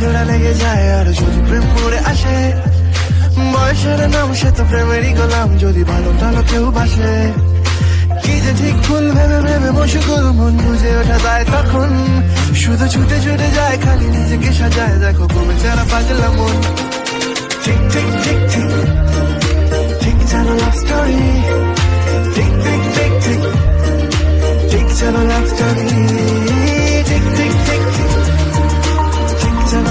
জোড়া লেগে যায় আর যদি প্রেম করে আসে, বয়সের নাম সে তো প্রেমেরই গোলাম, যদি ভালো টালো কেউ বাসে। কি যে ঠিক ভুল ভেবে ভেবে মশগুল, মন বুঝে ওঠা যায় তখন, শুধু ছুটে ছুটে যায় খালি নিজেকে সাজায়, দেখো কমে চারা পাগলা মন। ঠিক ঠিক ঠিক ঠিক ঠিক যেন লাভ স্টোরি, ঠিক ঠিক ঠিক ঠিক ঠিক যেন লাভ স্টোরি।